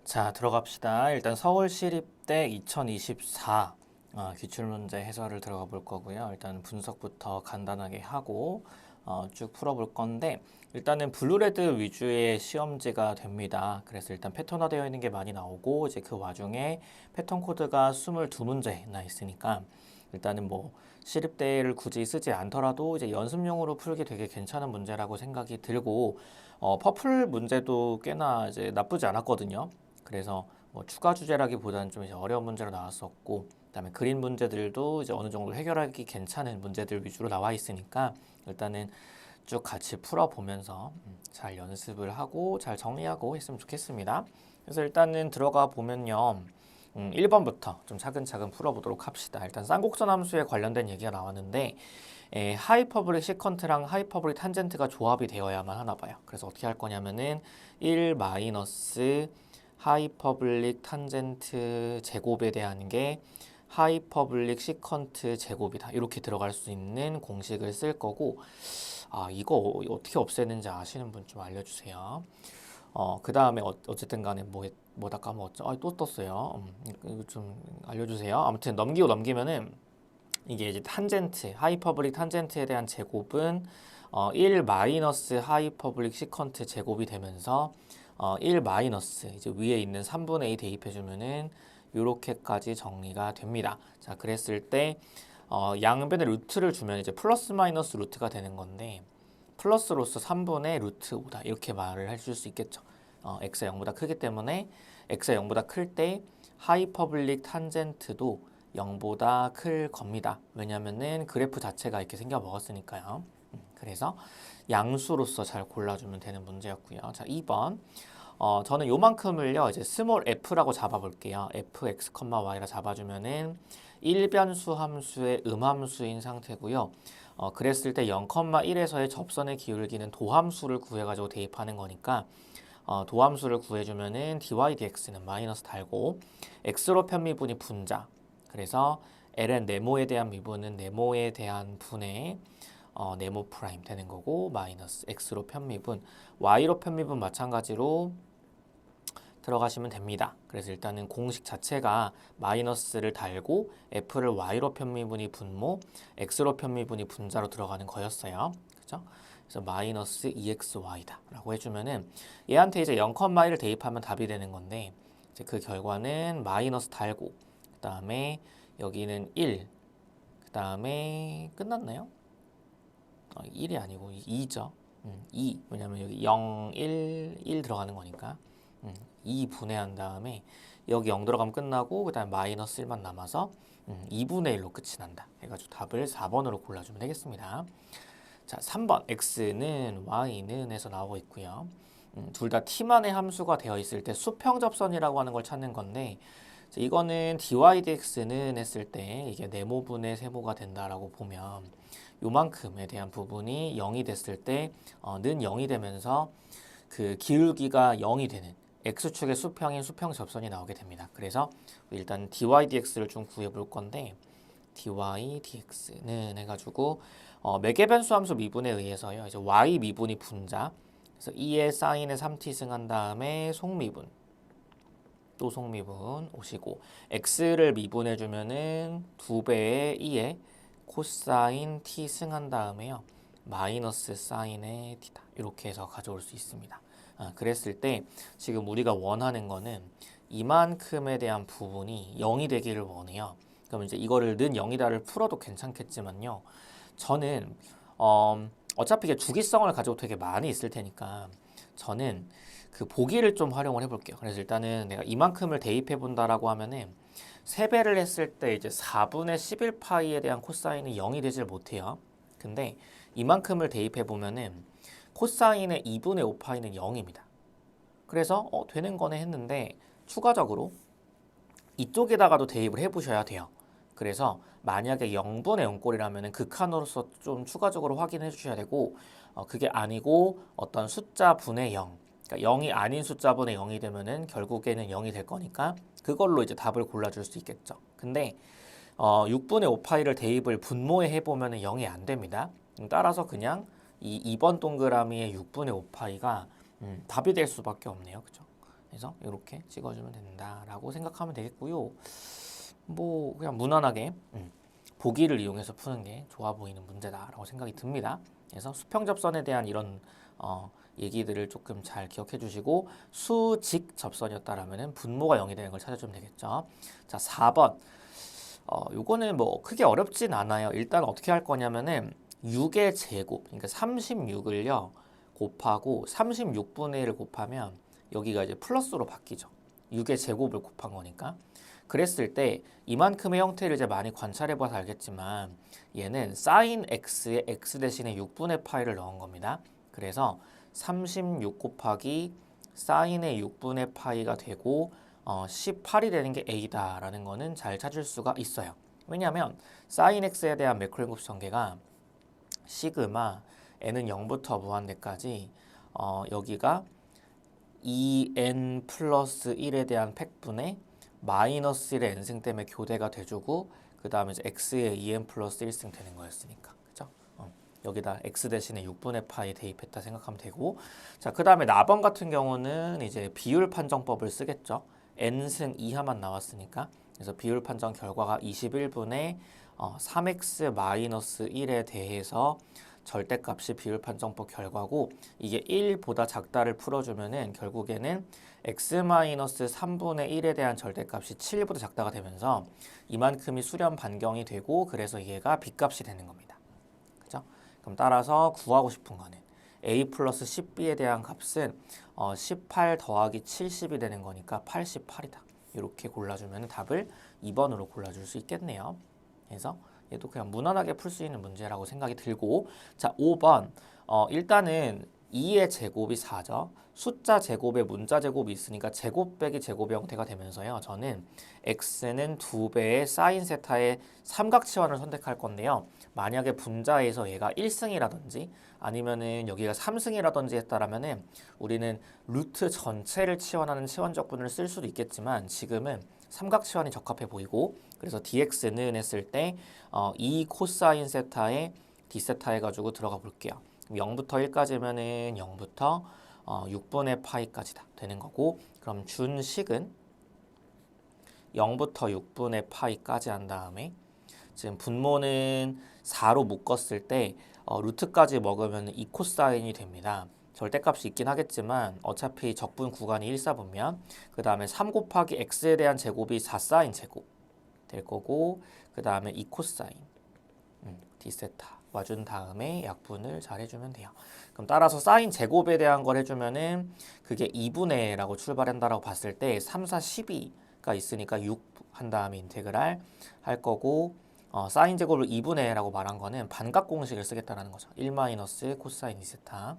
자, 들어갑시다. 일단 서울시립대 2024 기출문제 해설을 들어가 볼 거고요. 일단 분석부터 간단하게 하고 쭉 풀어볼 건데 일단은 블루레드 위주의 시험지가 됩니다. 그래서 일단 패턴화되어 있는 게 많이 나오고 이제 그 와중에 패턴 코드가 22문제나 있으니까 일단은 뭐 시립대를 굳이 쓰지 않더라도 이제 연습용으로 풀기 되게 괜찮은 문제라고 생각이 들고 퍼플 문제도 꽤나 이제 나쁘지 않았거든요. 그래서 뭐 추가 주제라기보다는 좀 이제 어려운 문제로 나왔었고, 그다음에 그린 문제들도 이제 어느 정도 해결하기 괜찮은 문제들 위주로 나와 있으니까 일단은 쭉 같이 풀어보면서 잘 연습을 하고 잘 정리하고 했으면 좋겠습니다. 그래서 일단은 들어가 보면요. 1번부터 좀 차근차근 풀어보도록 합시다. 일단 쌍곡선 함수에 관련된 얘기가 나왔는데 하이퍼블릭 시컨트랑 하이퍼블릭 탄젠트가 조합이 되어야만 하나 봐요. 그래서 어떻게 할 거냐면은 1 마이너스 하이퍼블릭 탄젠트 제곱에 대한 게 하이퍼블릭 시컨트 제곱이다. 이렇게 들어갈 수 있는 공식을 쓸 거고, 이거 어떻게 없애는지 아시는 분 좀 알려주세요. 그 다음에 어쨌든 간에 뭐다 까먹었죠? 또 떴어요. 이거 좀 알려주세요. 아무튼 넘기면은 이게 이제 탄젠트, 하이퍼블릭 탄젠트에 대한 제곱은 1 마이너스 하이퍼블릭 시컨트 제곱이 되면서 1 마이너스 이제 위에 있는 3분의 2 대입해주면은 요렇게까지 정리가 됩니다. 자, 그랬을 때 양변에 루트를 주면 이제 플러스 마이너스 루트가 되는 건데 플러스로서 3분의 루트 5다 이렇게 말을 해줄 수 있겠죠. x가 0보다 크기 때문에 x가 0보다 클 때 하이퍼블릭 탄젠트도 0보다 클 겁니다. 왜냐면은 그래프 자체가 이렇게 생겨 먹었으니까요. 그래서 양수로서 잘 골라주면 되는 문제였고요. 자, 2번. 저는 요만큼을요, 이제 스몰 f라고 잡아볼게요. fx, y라 잡아주면은 1변수 함수의 음함수인 상태고요. 그랬을 때 0,1에서의 접선의 기울기는 도함수를 구해가지고 대입하는 거니까 도함수를 구해주면은 dy dx는 마이너스 달고 x로 편미분이 분자. 그래서 ln 네모에 대한 미분은 네모에 대한 분의 네모 프라임 되는 거고 마이너스 x로 편미분 y로 편미분 마찬가지로 들어가시면 됩니다. 그래서 일단은 공식 자체가 마이너스를 달고 f를 y로 편미분이 분모, x로 편미분이 분자로 들어가는 거였어요. 그죠? 그래서 마이너스 2xy다 라고 해주면은 얘한테 이제 0,1을 대입하면 답이 되는 건데 이제 그 결과는 마이너스 달고 그 다음에 여기는 1, 그 다음에 끝났나요? 1이 아니고 2죠. 2. 왜냐면 여기 0, 1 들어가는 거니까. 2 분해한 다음에 여기 0 들어가면 끝나고 그 다음에 마이너스 1만 남아서 2분의 1로 끝이 난다. 해가지고 답을 4번으로 골라주면 되겠습니다. 자, 3번 x는 y는 해서 나오고 있고요. 둘 다 t만의 함수가 되어 있을 때 수평접선이라고 하는 걸 찾는 건데 이거는 dy dx는 했을 때 이게 네모분의 세모가 된다라고 보면 요만큼에 대한 부분이 0이 됐을 때 는 0이 되면서 그 기울기가 0이 되는 x축의 수평인 수평 접선이 나오게 됩니다. 그래서 일단 dy dx를 좀 구해 볼 건데 dy dx는 해가지고 매개변수 함수 미분에 의해서요. 이제 y 미분이 분자. 그래서 2의 사인에 3t 승한 다음에 속미분. 또 속미분 오시고 x를 미분해 주면은 2배의 2의 코사인 t 승한 다음에요. 마이너스 사인의 t다. 이렇게 해서 가져올 수 있습니다. 그랬을 때 지금 우리가 원하는 거는 이만큼에 대한 부분이 0이 되기를 원해요. 그럼 이제 이거를 는 0이다를 풀어도 괜찮겠지만요. 저는 어차피 이게 주기성을 가지고 되게 많이 있을 테니까 저는 그 보기를 좀 활용을 해볼게요. 그래서 일단은 내가 이만큼을 대입해 본다라고 하면은 3배를 했을 때 이제 4분의 11파이에 대한 코사인이 0이 되질 못해요. 근데 이만큼을 대입해 보면은 코사인의 2분의 5파이는 0입니다. 그래서 되는 거네 했는데 추가적으로 이쪽에다가도 대입을 해보셔야 돼요. 그래서 만약에 0분의 0꼴이라면 극한으로서 좀 추가적으로 확인해 주셔야 되고 그게 아니고 어떤 숫자 분의 0 그러니까 0이 아닌 숫자 분의 0이 되면은 결국에는 0이 될 거니까 그걸로 이제 답을 골라줄 수 있겠죠. 근데 6분의 5파이를 대입을 분모에 해보면 0이 안 됩니다. 따라서 그냥 이 2번 동그라미의 6분의 5파이가 답이 될 수밖에 없네요. 그죠? 그래서 이렇게 찍어주면 된다라고 생각하면 되겠고요. 뭐 그냥 무난하게 보기를 이용해서 푸는 게 좋아 보이는 문제다라고 생각이 듭니다. 그래서 수평접선에 대한 이런 얘기들을 조금 잘 기억해 주시고 수직 접선이었다라면은 분모가 0이 되는 걸 찾아주면 되겠죠. 자, 4번. 요거는 뭐 크게 어렵진 않아요. 일단 어떻게 할 거냐면은 6의 제곱, 그러니까 36을요 곱하고 36분의 1을 곱하면 여기가 이제 플러스로 바뀌죠. 6의 제곱을 곱한 거니까. 그랬을 때 이만큼의 형태를 이제 많이 관찰해 봐서 알겠지만 얘는 sin x에 x 대신에 6분의 파이를 넣은 겁니다. 그래서 36 곱하기 sin의 6분의 파이가 되고 18이 되는 게 a다라는 거는 잘 찾을 수가 있어요. 왜냐하면 sin x에 대한 매크로행곱수 전개가 시그마 n은 0부터 무한대까지 여기가 2n 플러스 1에 대한 팩분의 마이너스 1의 n승 때문에 교대가 돼주고 그 다음에 이제 x의 2n 플러스 1승 되는 거였으니까 그죠? 여기다 x 대신에 6분의 파이 대입했다 생각하면 되고 자, 그 다음에 나번 같은 경우는 이제 비율 판정법을 쓰겠죠. n승 이하만 나왔으니까 그래서 비율 판정 결과가 21분의 3x 마이너스 1에 대해서 절대값이 비율 판정법 결과고 이게 1보다 작다를 풀어주면은 결국에는 x-3분의 1에 대한 절대값이 7보다 작다가 되면서 이만큼이 수렴 반경이 되고 그래서 얘가 b값이 되는 겁니다. 그죠? 그럼 따라서 구하고 싶은 거는 a 플러스 10b에 대한 값은 18 더하기 70이 되는 거니까 88이다. 이렇게 골라주면 답을 2번으로 골라줄 수 있겠네요. 그래서 얘도 그냥 무난하게 풀 수 있는 문제라고 생각이 들고 자 5번 일단은 2의 제곱이 4죠. 숫자 제곱에 문자 제곱이 있으니까 제곱 빼기 제곱의 형태가 되면서요. 저는 x는 2배의 사인 세타의 삼각치환을 선택할 건데요. 만약에 분자에서 얘가 1승이라든지 아니면은 여기가 3승이라든지 했다라면은 우리는 루트 전체를 치환하는 치환적분을 쓸 수도 있겠지만 지금은 삼각치환이 적합해 보이고 그래서 dx는 했을 때 2 코사인 세타에 d세타 해가지고 들어가 볼게요. 0부터 1까지면은 0부터 6분의 파이까지다 되는 거고 그럼 준식은 0부터 6분의 파이까지 한 다음에 지금 분모는 4로 묶었을 때 루트까지 먹으면 2 코사인이 됩니다. 절대값이 있긴 하겠지만 어차피 적분 구간이 1사분면 그 다음에 3 곱하기 x에 대한 제곱이 4사인 제곱 될 거고 그 다음에 2 코사인 d세타 와준 다음에 약분을 잘 해주면 돼요. 그럼 따라서 사인 제곱에 대한 걸 해주면은 그게 2분의 라고 출발한다라고 봤을 때 3, 4, 12가 있으니까 6 한 다음에 인테그랄 할 거고 사인 제곱을 2분의 라고 말한 거는 반각 공식을 쓰겠다라는 거죠. 1 마이너스 코사인 2세타.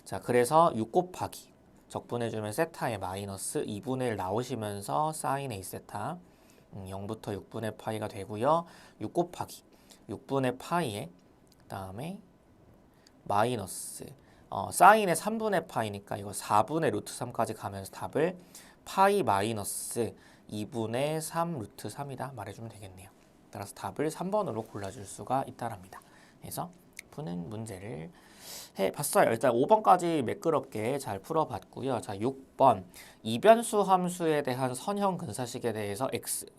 자, 그래서 6 곱하기 적분해주면 세타의 마이너스 2분의 1 나오시면서 사인의 2세타 0부터 6분의 파이가 되고요. 6 곱하기 6분의 파이에 그 다음에 마이너스 사인의 3분의 파이니까 이거 4분의 루트 3까지 가면서 답을 파이 마이너스 2분의 3 루트 3이다 말해주면 되겠네요. 따라서 답을 3번으로 골라줄 수가 있다랍니다. 그래서 푸는 문제를 해봤어요. 일단 5번까지 매끄럽게 잘 풀어봤고요. 자, 6번 이변수 함수에 대한 선형 근사식에 대해서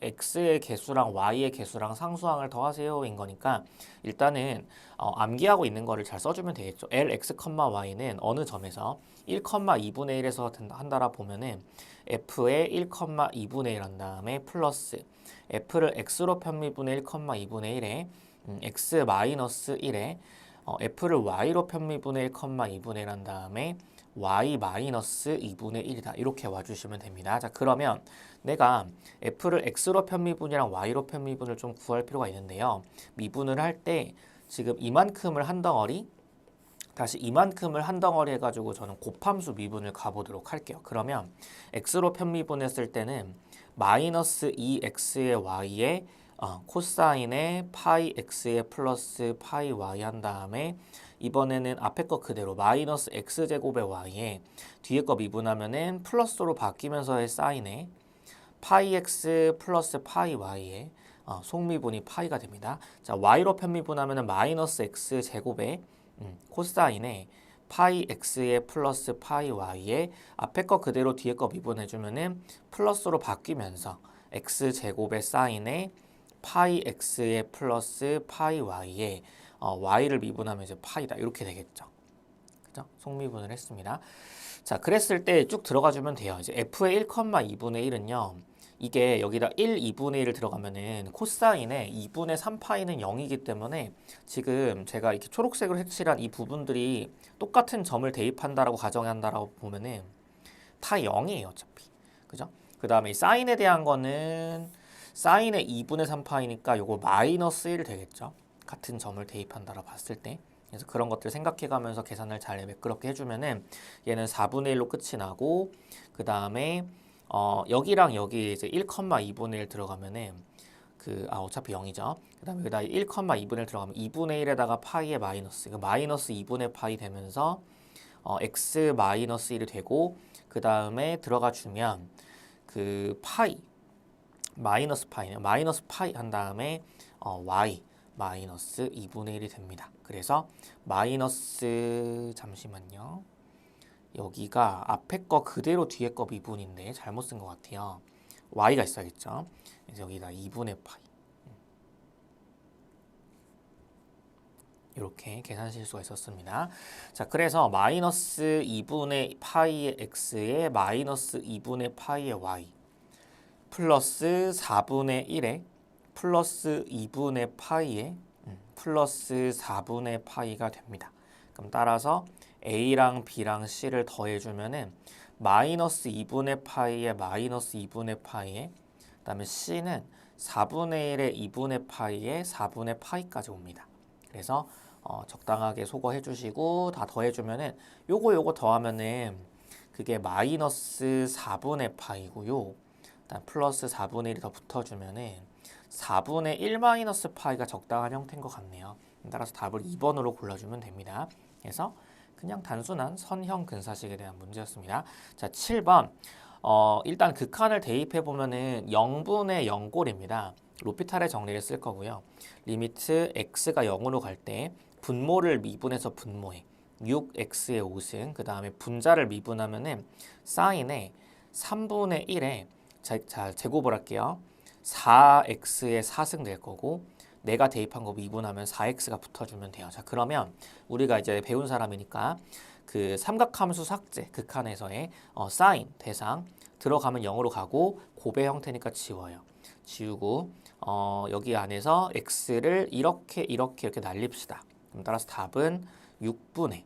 x의 개수랑 y의 개수랑 상수항을 더하세요 인 거니까 일단은 암기하고 있는 거를 잘 써주면 되겠죠. lx, y는 어느 점에서 1,2분의 1에서 한다라 보면은 f의 1,2분의 1 한 다음에 플러스 f를 x로 편미분의 1,2분의 1에 x 마이너스 1에 f를 y로 편미분의 1,2분의 1 한 다음에 y 마이너스 2분의 1이다. 이렇게 와주시면 됩니다. 자, 그러면 내가 f를 x로 편미분이랑 y로 편미분을 좀 구할 필요가 있는데요. 미분을 할 때 지금 이만큼을 한 덩어리 다시 이만큼을 한 덩어리 해가지고 저는 곱함수 미분을 가보도록 할게요. 그러면 x로 편미분했을 때는 마이너스 2x의 y에 코사인의 파이 x의 플러스 파이 y 한 다음에 이번에는 앞에 거 그대로 마이너스 x제곱의 y에 뒤에 거 미분하면은 플러스로 바뀌면서의 사인의 파이 x 플러스 파이 y에 속미분이 파이가 됩니다. 자, y로 편미분하면은 마이너스 x제곱의 코사인의 파이 x에 플러스 파이 y에 앞에 거 그대로 뒤에 거 미분해주면은 플러스로 바뀌면서 x제곱의 사인에 파이 x에 플러스 파이 y에 y를 미분하면 이제 파이다 이렇게 되겠죠. 그죠? 속미분을 했습니다. 자, 그랬을 때 쭉 들어가주면 돼요. 이제 f의 1,2분의 1은요. 이게 여기다 1, 2분의 1을 들어가면은 코사인의 2분의 3파이는 0이기 때문에 지금 제가 이렇게 초록색으로 색칠한 이 부분들이 똑같은 점을 대입한다라고 가정한다라고 보면은 다 0이에요, 어차피. 그죠? 그 다음에 이 사인에 대한 거는 사인의 2분의 3파이니까 요거 마이너스 1 되겠죠. 같은 점을 대입한다라고 봤을 때. 그래서 그런 것들 생각해가면서 계산을 잘 매끄럽게 해주면은 얘는 4분의 1로 끝이 나고 그 다음에 여기랑 여기 이제 1,2분의 1 들어가면은 어차피 0이죠. 그 다음에 여기다 1,2분의 1 들어가면 2분의 1에다가 파이의 마이너스, 마이너스 2분의 파이 되면서 x 마이너스 1이 되고 그 다음에 들어가 주면 그 파이 마이너스 파이네요. 마이너스 파이 한 다음에 y 마이너스 2분의 1이 됩니다. 그래서 마이너스 잠시만요. 여기가 앞에 거 그대로 뒤에 거 미분인데 잘못 쓴 것 같아요. y가 있어야겠죠. 그래서 여기다 2분의 파이 이렇게 계산 실수가 있었습니다. 자, 그래서 마이너스 2분의 파이의 x에 마이너스 2분의 파이의 y 플러스 4분의 1에 플러스 2분의 파이에 플러스 4분의 파이가 됩니다. 그럼 따라서 A랑 B랑 C를 더해주면은 마이너스 2분의 파이에 마이너스 2분의 파이에 그다음에 C는 4분의 1에 2분의 파이에 4분의 파이까지 옵니다. 그래서 적당하게 소거해 주시고 다 더해주면은 요거 더하면은 그게 마이너스 4분의 파이고요. 일단 플러스 4분의 1이 더 붙어주면은 4분의 1 마이너스 파이가 적당한 형태인 것 같네요. 따라서 답을 2번으로 골라주면 됩니다. 그래서 그냥 단순한 선형 근사식에 대한 문제였습니다. 자, 7번. 일단 극한을 대입해 보면은 0분의 0꼴입니다. 로피탈의 정리를 쓸 거고요. 리미트 x가 0으로 갈 때 분모를 미분해서 분모해 6x의 5승 그 다음에 분자를 미분하면은 사인에 3분의 1에 자, 제곱을 할게요. 4x의 4승 될 거고 내가 대입한 거 미분하면 4x가 붙어주면 돼요. 자, 그러면 우리가 이제 배운 사람이니까 그 삼각함수 삭제 극한에서의 사인 대상 들어가면 0으로 가고 곱의 형태니까 지워요. 지우고 여기 안에서 x를 이렇게 날립시다. 그럼 따라서 답은 6분의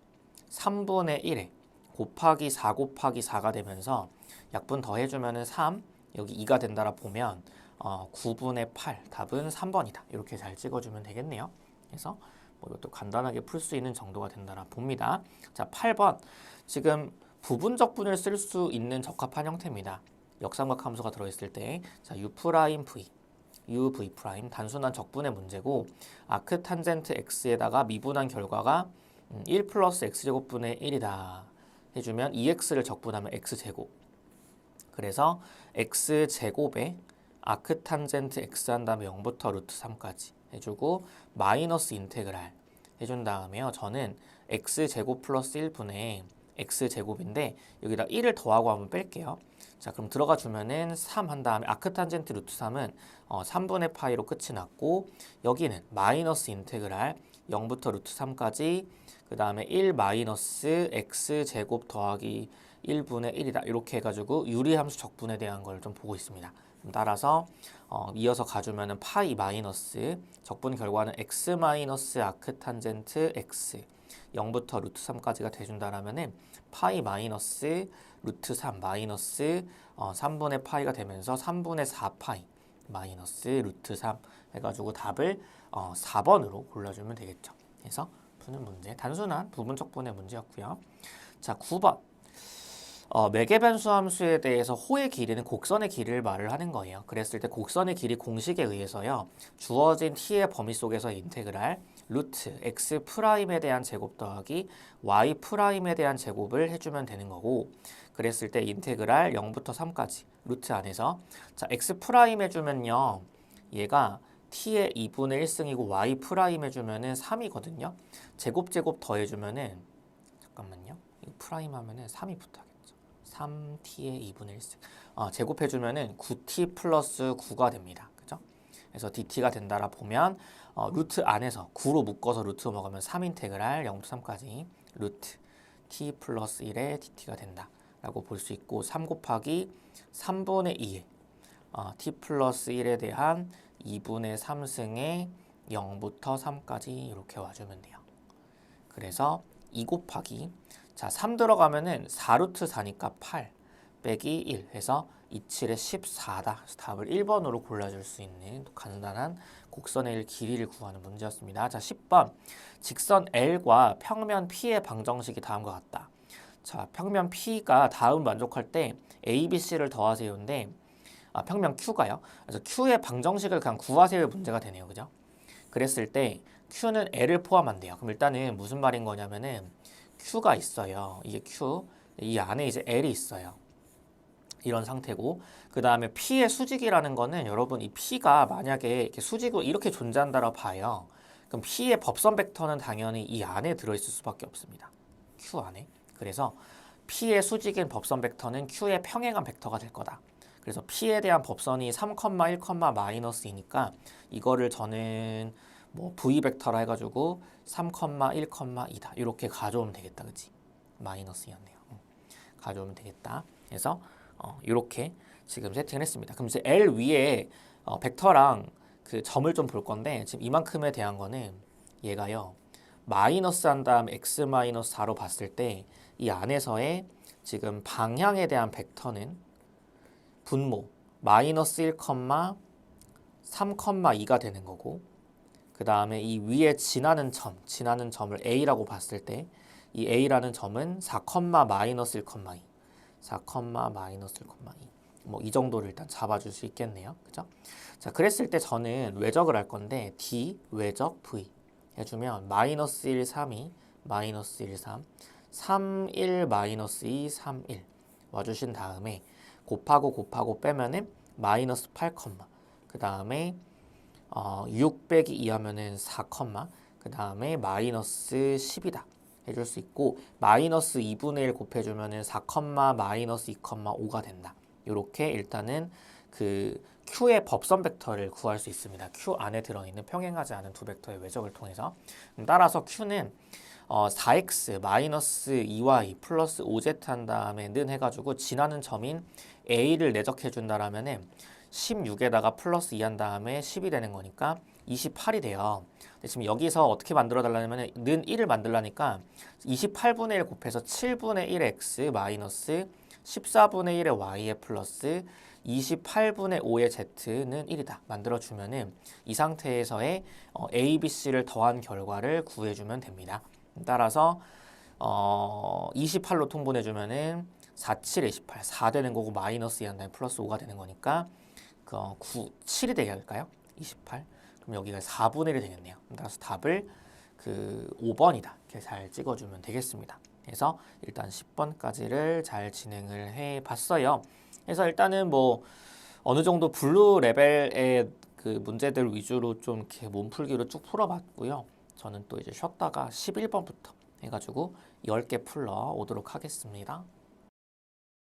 3분의 1에 곱하기 4 곱하기 4가 되면서 약분 더해주면은 3 여기 2가 된다라 보면 9분의 8 답은 3번이다. 이렇게 잘 찍어주면 되겠네요. 그래서 뭐 이것도 간단하게 풀 수 있는 정도가 된다라 봅니다. 자, 8번 지금 부분적분을 쓸 수 있는 적합한 형태입니다. 역삼각 함수가 들어있을 때 자, uv' 단순한 적분의 문제고 아크 탄젠트 x에다가 미분한 결과가 1 플러스 x제곱분의 1이다 해주면 2x를 적분하면 x제곱 그래서 x제곱에 아크 탄젠트 x 한 다음에 0부터 루트 3까지 해주고 마이너스 인테그랄 해준 다음에요. 저는 x제곱 플러스 1분의 x제곱인데 여기다 1을 더하고 한번 뺄게요. 자, 그럼 들어가 주면은 3 한 다음에 아크 탄젠트 루트 3은 3분의 파이로 끝이 났고 여기는 마이너스 인테그랄 0부터 루트 3까지 그 다음에 1 마이너스 x제곱 더하기 1분의 1이다. 이렇게 해가지고 유리함수 적분에 대한 걸 좀 보고 있습니다. 따라서 이어서 가주면은 파이 마이너스 적분 결과는 x 마이너스 아크 탄젠트 x 0부터 루트 3까지가 돼준다라면은 파이 마이너스 루트 3 마이너스 3분의 파이가 되면서 3분의 4 파이 마이너스 루트 3 해가지고 답을 4번으로 골라주면 되겠죠. 그래서 푸는 문제 단순한 부분적분의 문제였고요. 자, 9번 매개 변수 함수에 대해서 호의 길이는 곡선의 길이를 말을 하는 거예요. 그랬을 때 곡선의 길이 공식에 의해서요. 주어진 t의 범위 속에서 인테그랄 루트 x 프라임에 대한 제곱 더하기 y 프라임에 대한 제곱을 해주면 되는 거고 그랬을 때 인테그랄 0부터 3까지 루트 안에서 자 x 프라임 해주면요. 얘가 t의 2분의 1승이고 y 프라임 해주면은 3이거든요. 제곱 더해주면은 잠깐만요. 이거 프라임 하면은 3이 붙어야겠죠. 3t의 2분의 1승. 제곱해주면은 9t 플러스 9가 됩니다. 그죠? 그래서 dt가 된다라 보면 루트 안에서 9로 묶어서 루트 먹으면 3인테그랄 0부터 3까지 루트 t 플러스 1의 dt가 된다 라고 볼 수 있고 3 곱하기 3분의 2의 t 플러스 1에 대한 2분의 3승의 0부터 3까지 이렇게 와주면 돼요. 그래서 2 곱하기 자 3 들어가면은 4루트 4니까 8 빼기 1 해서 27에 14다. 그래서 답을 1번으로 골라줄 수 있는 간단한 곡선의 일 길이를 구하는 문제였습니다. 자 10번 직선 L과 평면 P의 방정식이 다음과 같다. 자 평면 P가 다음 만족할 때 A, B, C를 더하세요인데 평면 Q가요. 그래서 Q의 방정식을 그냥 구하세요의 문제가 되네요. 그죠? 그랬을 때 Q는 L을 포함한대요. 그럼 일단은 무슨 말인 거냐면은 Q가 있어요. 이게 Q. 이 안에 이제 L이 있어요. 이런 상태고 그 다음에 P의 수직이라는 거는 여러분 이 P가 만약에 이렇게 수직으로 이렇게 존재한다고 봐요. 그럼 P의 법선 벡터는 당연히 이 안에 들어있을 수밖에 없습니다. Q 안에. 그래서 P의 수직인 법선 벡터는 Q의 평행한 벡터가 될 거다. 그래서 P에 대한 법선이 3, 1, 마이너스이니까 이거를 저는 뭐 V 벡터라 해가지고 3, 1, 2다. 이렇게 가져오면 되겠다. 그치? 마이너스였네요. 가져오면 되겠다. 그래서 이렇게 지금 세팅을 했습니다. 그럼 이제 L 위에 벡터랑 그 점을 좀 볼 건데 지금 이만큼에 대한 거는 얘가요. 마이너스 한 다음 x 마이너스 4로 봤을 때 이 안에서의 지금 방향에 대한 벡터는 분모 마이너스 1, 3, 2가 되는 거고 그 다음에 이 위에 지나는 점을 A라고 봤을 때 이 A라는 점은 4, 마이너스 1, 2 4, 마이너스 1, 2 뭐 이 정도를 일단 잡아줄 수 있겠네요. 그죠? 자, 그랬을 때 저는 외적을 할 건데 D 외적 V 해주면 마이너스 1, 3, 2 마이너스 1, 3 3, 1, 마이너스 2, 3, 1 와주신 다음에 곱하고 빼면은 마이너스 8, 그 다음에 6 빼기 2 하면은 4, 그 다음에 마이너스 10이다 해줄 수 있고 마이너스 2분의 1 곱해주면은 4, 마이너스 2, 5가 된다. 이렇게 일단은 그 Q의 법선 벡터를 구할 수 있습니다. Q 안에 들어있는 평행하지 않은 두 벡터의 외적을 통해서 따라서 Q는 4x 마이너스 2y 플러스 5z 한 다음에 는 해가지고 지나는 점인 A를 내적해 준다라면은 16에다가 플러스 2 한 다음에 10이 되는 거니까 28이 돼요. 근데 지금 여기서 어떻게 만들어 달라면 는 1을 만들라니까 28분의 1 곱해서 7분의 1x 마이너스 14분의 1의 y에 플러스 28분의 5의 z는 1이다. 만들어주면은 이 상태에서의 A, B, C를 더한 결과를 구해주면 됩니다. 따라서 28로 통분해주면은 4, 7에 28, 4 되는 거고 마이너스 2 한 다음에 플러스 5가 되는 거니까 7이 되게 할까요? 28. 그럼 여기가 4분의 1이 되겠네요. 따라서 답을 5번이다. 이렇게 잘 찍어주면 되겠습니다. 그래서 일단 10번까지를 잘 진행을 해 봤어요. 그래서 일단은 뭐 어느 정도 블루 레벨의 그 문제들 위주로 좀 이렇게 몸풀기로 쭉 풀어봤고요. 저는 또 이제 쉬었다가 11번부터 해가지고 10개 풀러 오도록 하겠습니다.